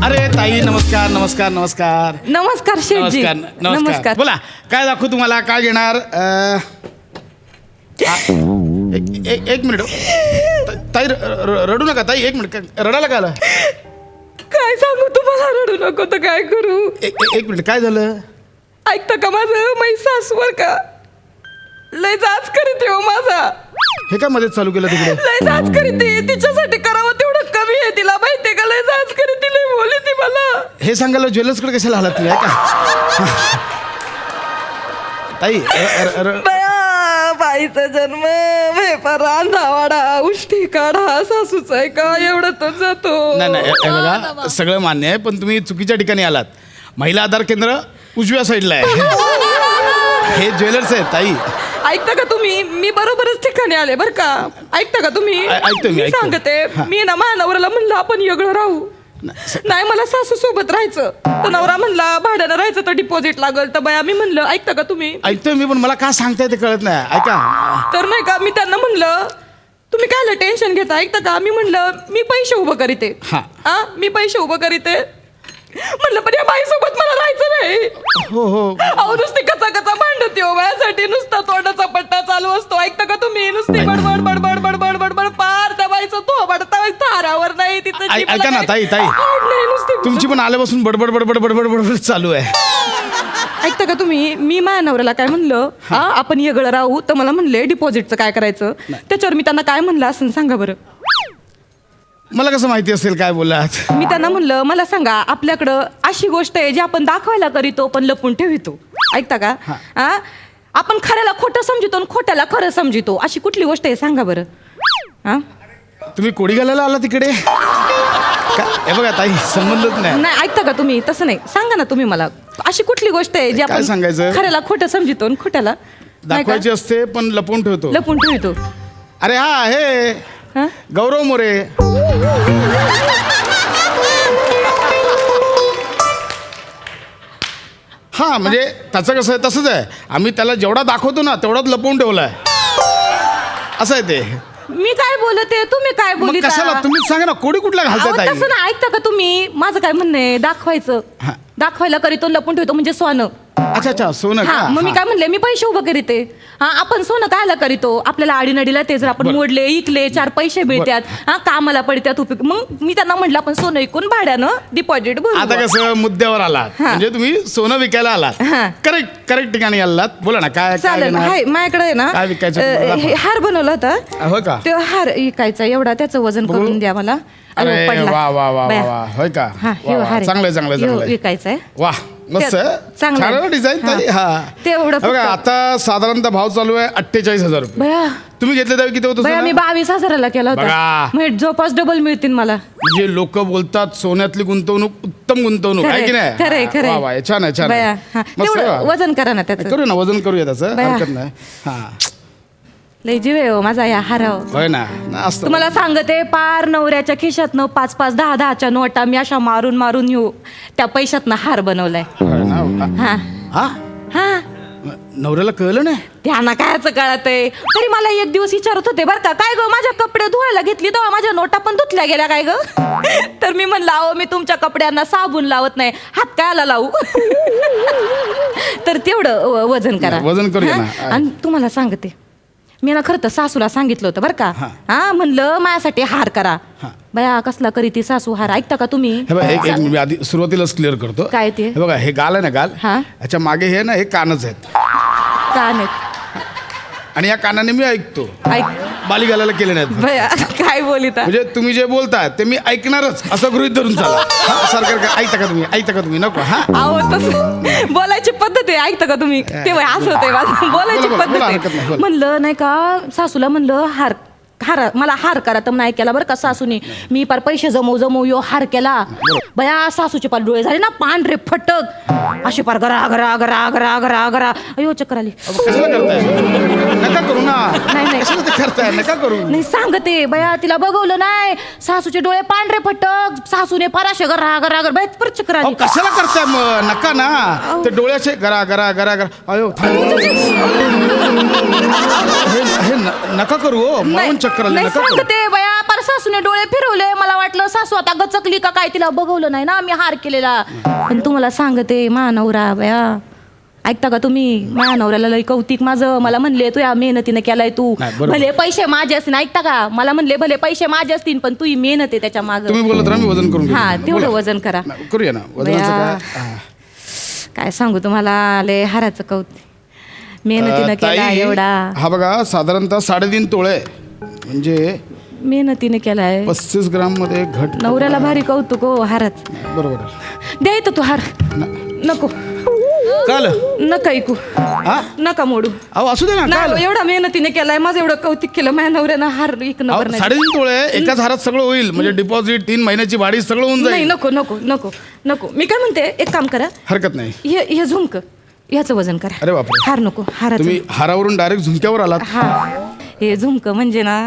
अरे ताई नमस्कार नमस्कार नमस्कार नमस्कार शेठजी. नमस्कार नमस्कार बोला काय दाखवू तुम्हाला काय घेणार एक मिनिट ताई रडू नका ताई एक मिनिट रडायला काय आलं काय सांगू तुम्हाला, रडू नको तर काय करू. एक मिनिट काय झालं ऐकता का माझं मै सासूवर का लय जाच करीत हो माझा. हे का मध्ये चालू केलं तिकडे लय जाच करीते, तिच्यासाठी करावं तेवढं कमी आहे. तिला माहितीये का लय जाच करीते, लय बोलली ती मला. हे सांगायला ज्वेलर्सकडे कशाला आलात तुम्ही का ताई बया बाईचा जन्म वेपर रांधावाडा उष्टी काढा सासूचा आहे का एवढं तर जातो. नाही नाही हे बघा सगळं मान्य आहे पण तुम्ही चुकीच्या ठिकाणी आलात. महिला आधार केंद्र उजव्या साईडला आहे. हे ज्वेलर्स आहेत ताई. ऐकता का तुम्ही, मी बरोबरच ठिकाणी आले बर का. ऐकता का तुम्ही, ऐकतो मी, ऐकतो. सांगते मी ना माझ्या नवऱ्याला म्हणलं आपण वेगळं राहू. नाही मला सासू सोबत राहायचं, तर नवरा म्हणला भाड्यानं राहायचं तर डिपॉझिट लागल. तर बया मी म्हणलं ऐकता का तुम्ही. ऐकतोय मी पण मला काय सांगताय ते कळत नाही ऐका. तर नाही का मी त्यांना म्हणलं तुम्ही काय टेन्शन घेता. ऐकता का मी म्हणलं मी पैसे उभं करीते. हा मी पैसे उभं करीते म्हणलं पण या बाईसोबत मला राहायचं नाही. हो हो अहो नुसती कचा कचा भांडते हो माझ्यासाठी. नुसता तोंडाचा पट्टा चालू असतो. ऐकता का तुम्ही, नुसती बडबड बडबड बडबड बडबड पार त्या बाईचं तो बडता थारावर नाही तिचं जीभ ऐका ना ताई ताई नाही नुसती तुमची पण आल्यापासून बडबड बडबड बडबड बडबड चालू आहे. ऐकता का तुम्ही, मी माझ्या नवऱ्याला काय म्हणलं आपण येगळं राहू, तर मला म्हणले डिपॉझिटचं काय करायचं. त्याच्यावर मी त्यांना काय म्हणलं असं सांगा बरं. मला कसं माहिती असेल काय बोललात. मी त्यांना म्हणलं मला सांगा आपल्याकडं अशी गोष्ट आहे जी आपण दाखवायला करीतो पण लपून ठेवितो. ऐकता का आपण खऱ्याला खोटं समजितो आणि खोट्याला खरं समजितो. अशी कुठली गोष्ट आहे सांगा बरं. हा तुम्ही कोडी घालायला आला तिकडे हे बघा ताई संबंधच नाही. नाही ऐकता का तुम्ही, तसं नाही सांगा ना तुम्ही मला अशी कुठली गोष्ट आहे जी काय आपण सांगायचं? खऱ्याला खोटं समजितो आणि खोट्याला नाही का? दाखवायची असते पण लपवून ठेवतो. लपून ठेवितो. अरे हा हे हा गौरव मोरे. हा म्हणजे त्याचं कसं आहे तसंच आहे. आम्ही त्याला जेवढा दाखवतो ना तेवढाच लपवून ठेवलाय असं आहे ते. मी काय बोलते तुम्ही काय मग बोलता. कशाला तुम्हीच सांगा ना कोडी कुठला घालताय ताई. तसं ना ऐकता का तुम्ही, माझं काय म्हणणं आहे दाखवायचं. हा. दाखवायला करीतो लपून ठेवतो म्हणजे सोनं. अच्छा अच्छा सोनं हा का मग मी हा. काय म्हणले मी पैसे उभं करीते. हा आपण सोनं कायला करीतो, आपल्याला आडीनडीला ते जर आपण बरं. मोडले इकले 4 पैसे मिळतात. हा कामाला पडतात उपयोग. मग मी त्यांना म्हटलं आपण सोनं विकून भाड्यानं डिपॉझिट भरू. आता कसं मुद्द्यावर आलात हा. म्हणजे तुम्ही सोनं विकायला आलात. हा. करेक्ट करेक्ट ठिकाणी आलात. बोला ना काय काय चालेल. घेणार? हाय माझ्याकडे आहे ना काय विकायचं तुम्हाला हे हार बनवला होता. हो का तो हार विकायचा एवढा, त्याचं वजन बघू. करून द्या मला. अरे अहो, पडला. वा वा वा बया. वा होय का हा वा, वा. चांगलंय चांगलंय चांगलंय विकायचं आहे. वा मस्त चांगलं आहे. छान डिझाईन ताई. हा. हा तेवढं बघा फक्त. आता साधारणतः भाव चालू आहे 48,000 रुपये. बया तुम्ही घेतले त्यावेळी किती होतं बया मी सोनं? 22,000ला केला बघा. होता. मग जवळपास डबल मिळतील मला. म्हणजे लोक बोलतात सोन्यातली गुंतवणूक उत्तम गुंतवणूक आहे की नाही. खरंय हा, खरंय. वा, वा, छान आहे छान बया आहे. हा. मस्त तेवढं आहे. वजन करा ना त्याचं. करूया ना वजन करूया त्याचं बया. हरकत नाही. हा लय जीव आहे हो माझा या हाराव. होय ना असतं. तुम्हाला सांगते पार नवऱ्याच्या खिशातनं 5-5, 10-10च्या नोटा मी अशा मारून मारून येऊ त्या पैशातनं हार बनवलाय. होय ना. हा हा हा नवऱ्याला कळलं नाही. त्यांना कायच कळत आहे. तरी मला एक दिवस विचारत होते बरं का काय ग माझ्या कपडे धुवायला घेतली तेव्हा माझ्या नोटा पण धुतल्या गेल्या काय ग. तर मी म्हणलं अहो मी तुमच्या कपड्यांना साबून लावत नाही, हात कायला लावू. तर तेवढं वजन करा. वजन करूया हा? ना. आणि तुम्हाला सांगते मी ना खरं तर सासूला सांगितलं होतं बरं का. हा. हा म्हणलं माझ्यासाठी हार करा. हा. बया कसला करी ती सासू हार. ऐकता का तुम्ही. हे बघा एक एक मी आधी सुरुवातीलाच क्लिअर करतो. काय ते? हे बघा हे गाल आहे ना गाल हा. याच्या मागे हे ना हे कानच आहेत का नाही आणि या कानाने मी ऐकतो. ऐक बाली घालायला केले नाहीत. बया काय बोलिता. म्हणजे तुम्ही जे बोलताय ते मी ऐकणारच असं गृहीत धरून चाला. सरकार ऐकता का तुम्ही नको. हा अहो तसं बोलायची पद्धत आहे. ऐकता का तुम्ही तेव्हा असं होतंय माझं. बोलायची बोला, पद्धत बोला, हरकत नाही, आहे. बोला. म्हणलं नाही का सासूला म्हणलं हार मला हार करा तर नाही केला बरं का सासूने. मी पार पैसे जमवू यो हार केला. बया सासूचे पार डोळे झाले ना पांढरे फटक असे पार गरा गरा गरा गरा गरा गरा. अयो चक्कर आली. कशाला करताय नका करू ना. नाही. कशाला ते करताय नका करू. नाही सांगते बया तिला बघवलं नाही सासूचे डोळे पांढरे फटक सासूने पार असे गरा गरा गरा बया परत चक्कर अहो आली. कशाला करताय मग नका ना. ते डोळ्याचे गरा गरा गरा गरा अयो हे नका करू हो, म्हणून चक्कर आली, नाही नका करू. सांगते बया पर सासूने डोळे फिरवले. मला वाटलं सासू आता गचकली का काय, तिला बघवलं नाही ना मी हार केलेला. पण तुम्हाला सांगते महानवरा बया, ऐकता का तुम्ही, माझ्या नवऱ्याला लय कौतिक माझं. मला म्हणले तू या मेहनतीने केलाय तू, नाही, बरोबर. भले पैसे माझे असतील, ऐकता का, मला म्हणले भले पैसे माझे असतील पण तू ही मेहनत आहे त्याच्या माग. तुम्ही बोलत राहा, मी वजन करून हा घेईन. तेवढं बोला. वजन करा. करूया ना वजनाचं बया. काय हा. काय सांगू तुम्हाला, लय हाराचं कौतिक मेहनतीनं केला ताई, एवढा, हा बघा साधारणतः 3.5 तोळे म्हणजे मेहनतीने केलाय. 35 ग्राम मध्ये घट. नवऱ्याला भारी कौतुक हो हाराच. बरोबर आहे. द्या इथं तू हार. नको काल नका ऐकू, हा नका मोडू. अहो असू दे ना काल. नाही, एवढा मेहनतीने केलाय, माझं एवढं कौतिक केलं माझ्या नवऱ्यानं, हार एक नंबर नाही. 3.5 तोळे एकाच हारात सगळं होईल म्हणजे डिपॉझिट 3 महिन्याची भाडी सगळं होऊन नाही जाईल. नको नको नको नको. मी काय म्हणते, एक काम करा, हरकत नाही. हे झुमक ह्याचं वजन करा. अरे बापरे. हार नको, हाराचं. तुम्ही हारावरून डायरेक्ट झुमक्यावर आलात. हा हे झुमक म्हणजे ना,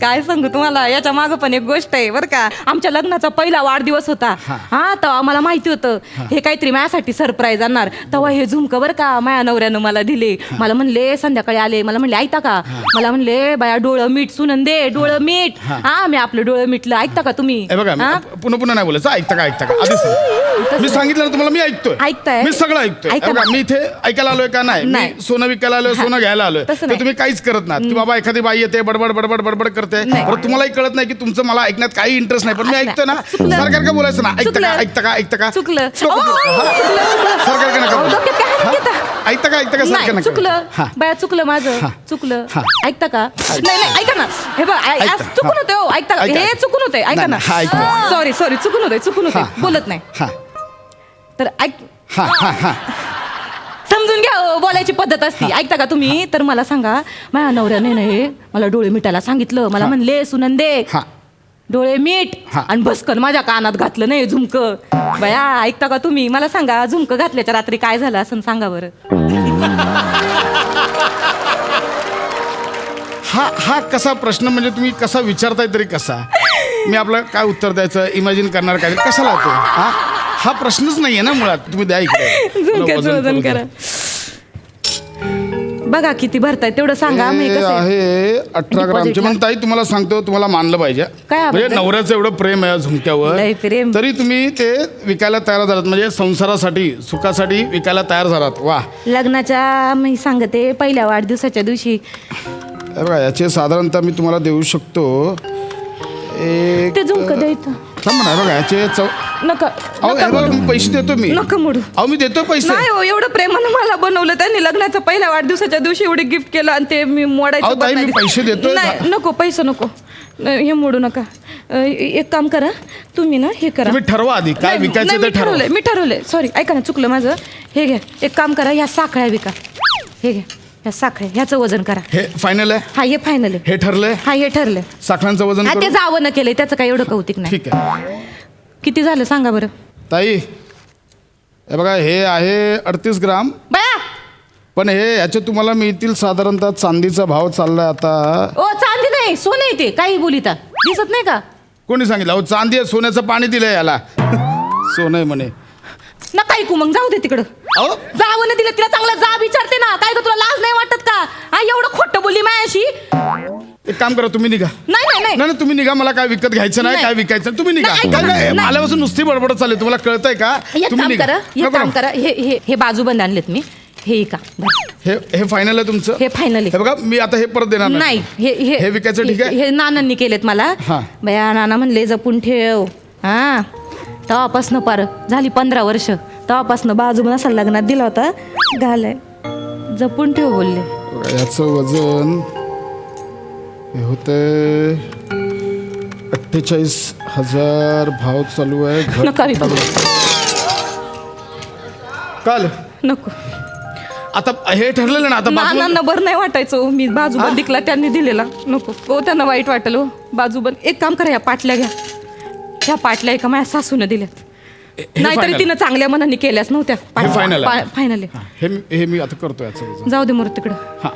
काय सांगू तुम्हाला, याच्या मागं पण एक गोष्ट आहे बरं का. आमच्या लग्नाचा पहिला वाढदिवस होता. हा तेव्हा मला माहिती होतं हे काहीतरी माझ्यासाठी सरप्राईज आणणार. तेव्हा हे झुमक बरं का माझ्या नवऱ्यानं मला दिले. मला म्हणले संध्याकाळी आले, मला म्हणले ऐकता का, मला म्हणले बाया डोळं मीठ सुनंदे, डोळं मीठ. हा मी आपलं डोळं मिटलं, ऐकता का तुम्ही. हे बघा हा? पुन्हा पुन्हा नाही बोलायचं. ऐकता का आधी सांगा. मी सांगितलं ना तुम्हाला, मी ऐकतोय. ऐकताय? मी सगळं ऐकतोय. ऐका हे बघा, ना. मी इथे ऐकायला आलोय का नाही, नाही. मी सोनं विकायला आलोय, सोनं घ्यायला आलोय, तसं तर नाही. तुम्ही काहीच करत नाही की बाबा एखादी बाई येते बडबड बडबड बडबड करते, नाही. बरं तुम्हालाही कळत नाही की तुमचं मला ऐकण्यात काही इंटरेस्ट नाही, पण मी असं ऐकतोय ना. चुकलं. सरकार का बोलायचं ना, ऐकता चुकलं. का ऐकता का ऐकता का चुकलं. चुकलं. हा. सरकार का नका अहो, बोलू. डोक्यात काय हात घेता? हा. ऐकता का सरकार नाही नका चुकलं हा. बाया, चुकलं माझं, हा. चुकलं. हा. ऐकता का. नाही नाही ऐका ना, हे बघ ऐकता. चुकून होते हो, ऐकता का, ऐका. हे चुकून होते, ऐका नाही, ना. नाही, हा, ऐकतो. सॉरी सॉरी चुकून होते, चुकून होते, हा, हा. बोलत नाही. हा तर ऐक, हा हा हा समजून घ्या हो, बोलायची पद्धत असती. ऐकता का तुम्ही. तर मला सांगा, माझ्या नवऱ्याने नाही मला डोळे मिटायला सांगितलं. मला म्हणले सुनंदे हा डोळे मीठ, हा. आणि बसकन माझ्या कानात घातलं नाही झुमक. बया ऐकता का तुम्ही, मला सांगा झुमक घातल्याच्या रात्री काय झालं असं सांगा बरं. हा कसा प्रश्न, म्हणजे तुम्ही कसा विचारताय तरी कसा, मी आपलं काय उत्तर द्यायचं, इमॅजिन करणार काय, कशाला होतो हा प्रश्नच नाहीये ना मुळात. तुम्ही द्या इकडे झुमक्याचं वजन करा. बघा किती भरताय तेवढं सांगा. मग हे कसं आहे? आहे 18 ग्रामचे. Deposit मग ताई तुम्हाला सांगतो, तुम्हाला मानलं पाहिजे. काय म्हणजे अबद्दल? नवऱ्याचं एवढं प्रेम आहे या झुमक्यावर, लय प्रेम. तरी तुम्ही ते विकायला तयार झालात, म्हणजे संसारासाठी सुखासाठी विकायला तयार झालात. वा. लग्नाच्या मी सांगते पहिल्या वाढदिवसाच्या दिवशी हे बघा, याचे साधारणतः मी तुम्हाला देऊ शकतो एक ते झुमकं द्यायचं. थांबा ना. बघा याचे नका अहो नका हे बघा, मोडू. मी पैसे देतो मी. नका मोडू. अहो मी देतो पैसे. नाही हो, एवढं प्रेमानं मला बनवलं त्यांनी लग्नाच्या पहिल्या वाढदिवसाच्या दिवशी, एवढे गिफ्ट केलं आणि ते मी मोडायचं अहो, ताई, पण मी नाही. पैसे देतोय. नाही नको, पैसे नको, हे मोडू नका. एक काम करा तुम्ही ना, हे करा. तुम्ही ठरवा आधी काय नाही, विकायचं नाही, ते मी ठरवा. ठरवलंय, मी ठरवलंय. सॉरी ऐका ना, चुकलं माझं. हे घ्या, एक काम करा, ह्या साखळ्या विका. हे घ्या, ह्या साखळ्या, ह्याचं वजन करा. हे फायनल आहे. हा हे फायनल आहे. हे ठरलंय. हा हे ठरलंय. साखरांचं वजन हा ते करू? जावं न केलंय, त्याचं काय एवढं कौतिक नाही. ठीक आहे किती झालं सांगा बरं. ताई. हे बघा, हे आहे 38 ग्राम, बया पण हे याचे तुम्हाला मिळतील साधारणतः, चांदीचा भाव चाललाय आता. ओ चांदी नाही, सोनं येते, काही बोलिता दिसत नाही का. कोणी सांगितलं? अहो चांदी आहे, सोन्याचं पाणी दिलंय याला. सोनं आहे म्हणे. नका ऐकू मग, जाऊ दे तिकडं. अहो जावं ना, तिला तिला चांगला जा विचारते ना. काय ग तुला लाज नाही वाटत का. हा एवढं खोटं बोलली माझ्याशी. एक काम करा, तुम्ही निघा. नाही नाही नाही नाही नाही, तुम्ही निघा. मला काय विकत घ्यायचं नाही, नाही. काय विकायचं नाही. तुम्ही निघा. नाही, ऐका काय ना, काय नाही. आल्यापासून नुसती बडबड चालली, तुम्हाला कळतंय का? एक तुम्ही काम निघा. करा, एक नको, काम नको. करा, हे बाजूबंद आणलेत मी, हे का हे फायनल आहे तुमचं? हे फायनल हे बघा, मी आता हे परत देणार नाही. हे विकायचं ठीक आहे. हे नानांनी केलेत मला. हा. बया नाना म्हणले जपून ठेव. हा तेव्हापासनं पार झाली 15 वर्ष. तेव्हापासनं बाजूबंद असा लग्नात दिला होता, घालाय जपून ठेव बोलले. बघा, याचं वजन हे होतंय 48,000. भाव चालू आहे. घट नका विकू. काल नको. आता हे ठरलेलं ना. आता बाजूला- नानांना बरं नाही वाटायचं हो. मी बाजूबंद दिकला त्यांनी दिलेला. नको हो, त्यांना वाईट वाटलं हो. बाजूबंद एक काम करा, ह्या पाटल्या घ्या. ह्या पाटल्या एका माझ्या सासूनं दिल्यात. नाहीतरी final. तिनं चांगल्या मनाने केल्याच नव्हत्या. हे final आहे. फायनल आहे. हा, हे मी आता करतो याचं वजन. जाऊ दे मोर तिकडं. हा,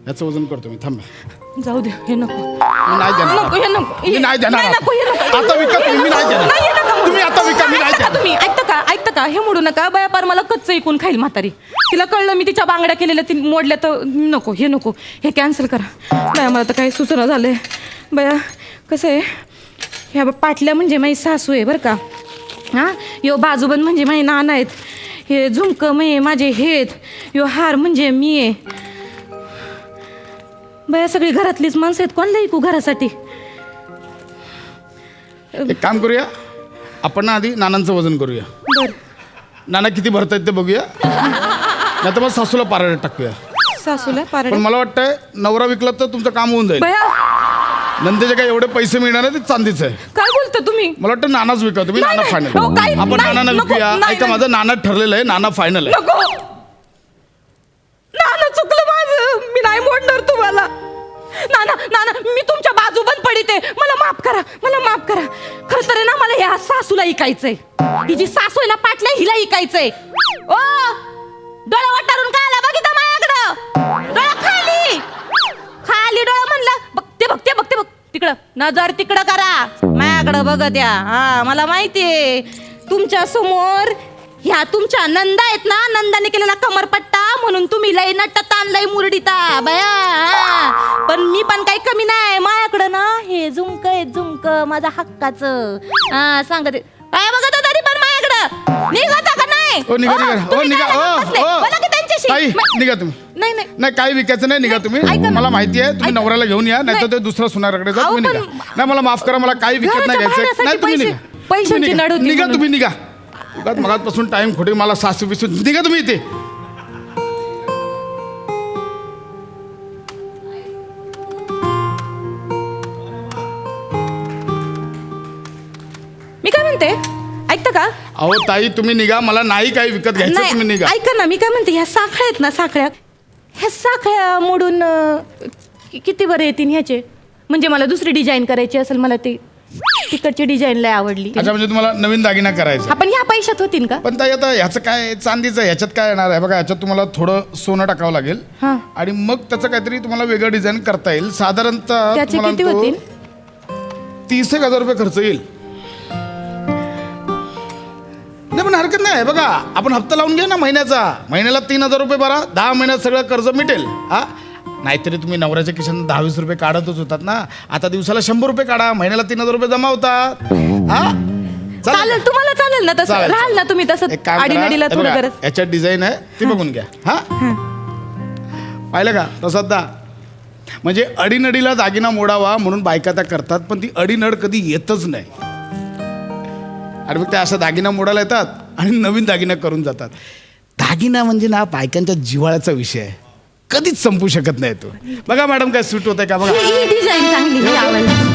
याचं वजन करतो मी. थांबा. जाऊ दे, हे नको. मी नाही देणार. नको हे नको. मी नाही देणार. नको हे नको. आता विकत नाही, मी नाही देणार. नाही, हे नका तुम्ही आता विका, मी नाही ऐकता देणार. तुम्ही, ऐकता का हे मोडू नका बया, पार मला कच्च ऐकून खाईल म्हातारी. तिला कळलं मी तिच्या बांगड्या केलेल्या ती मोडल्या तर नको, हे नको, हे कॅन्सल करा. बया मला तर काही सुचना झालंय बया. कसं आहे, ह्या पाटल्या म्हणजे माझी सासू आहे बरं का. हां, यो बाजूबंद म्हणजे माझे नाना आहेत, हे झुमकं म्हणजे माझे हेत, यो हार म्हणजे मी आहे. बया सगळी घरातलीच माणसं आहेत, कोणला ऐकू घरासाठी. एक काम करूया, आपण ना आधी नानांचं वजन करूया. बर, नाना किती भरतायत ते बघूया, नाही तर मग सासूला पाराड्यात टाकूया. सासूला पण पारड मला वाटतंय नवरा विकला तर तुमचं काम होऊन जाईल. बया नंदेचे काय एवढे पैसे मिळणार आहे ते चांदीचं आहे. काय बोलता तुम्ही? मला वाटतं नानाच विका तुम्ही. नाही, नाना नाही. फायनल. हो, काय? आपण नाही, नानांना नको. विकूया. नाही, ऐका, नाही. माझं नाना ठरलेलं आहे, नाना फायनल आहे. नको, नाना चुकलं माझं, मी नाही मोडणार तुम्हाला. नाना नाना मी तुमच्या बाजू बंद पडिते, मला माफ करा, मला माफ करा. खरं तर आहे ना, मला ह्या सासूला ऐकायचंय. ही जी सासू आहे ना पाटल्या, हिला ऐकायचंय. ओ डोळा वाटारून काय आला बघितलं माझ्याकडं? डोळा खाली, खाली डोळा म्हणलं. बघते तिकडं, नजर तिकडं करा, माझ्याकडं बघत या. हा, मला माहितीये तुमच्या समोर ह्या तुमच्या नंदा आहेत ना, नंदाने केलेला कमरपट्टा, म्हणून तुम्ही लय नटतान लय मुरडीता बया. हा. पण मी पण काही कमी नाही, माझ्याकडं ना हे झुमक आहे, झुमक माझ्या हक्काचं. हा, सांगते काय बघत होता तरी पण माझ्याकडं निघता का नाही? ओ निघा, निघा. ओ तुम्ही निघा. काय लागत बसले? बोला की त्यांच्याशी. ताई, निघा तुम्ही. नाही नाही नाही, काही विकायचं नाही, निघा तुम्ही. ऐका ना. मला माहिती आहे तुम्ही ऐका. नवऱ्याला घेऊन या, नाही तर नाही. ते दुसरा सुनाराकडे जा. अहो, तुम्ही पण- निघा. नाही, मला माफ करा, मला काही विकत नाही घराच्या घ्यायचं. भाड्यासाठी नाही, तुम्ही पैसे- निघा. पैशांची तुम्ही निघा. नड होती निघा म्हणून. तुम्ही, निघा. उगाच मगाचपासून टाइम खोटे, मला सासू बिसू. निघा तुम्ही इथे. मी काय म्हणते, ऐकता का? अहो ताई, तुम्ही निघा, मला नाही काही विकत घ्यायचं. तुम्ही नाही, निघा. ऐका ना, मी काय म्हणते, ह्या साखळ्या आहेत ना, साखळ्या, ह्या साखळ्या मोडून किती बरं येतील ह्याचे? म्हणजे मला दुसरी डिझाईन करायची असेल, मला ती तिकडची डिझाईन लय आवडली. अच्छा, म्हणजे तुम्हाला नवीन दागिना करायचा. आपण ह्या पैशात होतील का? पण ताई आता ह्याचं काय, चांदीचं ह्याच्यात काय येणार आहे बघा. ह्याच्यात तुम्हाला थोडं सोनं टाकावं लागेल हा. आणि मग त्याचं काहीतरी तुम्हाला वेगळं डिझाईन करता येईल. साधारणतः त्याचे तुम्हाला किती तो होतील? 30,000 रुपये खर्च येईल. नाही पण हरकत नाही बघा, आपण हप्ता लावून घ्या ना महिन्याला 3,000 रुपये भरा, 10 महिन्यात सगळं कर्ज मिटेल. हा, नाहीतरी तुम्ही नवऱ्याच्या खिशातून 10-20 रुपये काढतच होतात ना. आता दिवसाला 100 रुपये काढा, महिन्याला 3,000 रुपये जमा होतात. हा, चालेल, तुम्हाला चालेल ना तसं? चालेल. राहाल ना तुम्ही तसं? एक काम करा, आडीनडीला हे थोडं बघा, गरज. याच्यात डिझाईन आहे ती बघून घ्या. हा, पाहिलं का प्रसाददा? म्हणजे अडीनडीला दागिना मोडावा म्हणून बायका त्या करतात, पण ती अडीनड कधी येतच नाही. आणि मग त्या अशा दागिना मोडायला येतात आणि नवीन दागिना करून जातात. दागिना म्हणजे ना बायकांच्या जिव्हाळ्याचा विषय आहे, कधीच संपू शकत नाही तो. बघा मॅडम, काय सूट होत आहे का बघा. ही डिझाईन चांगली, ही आवडली.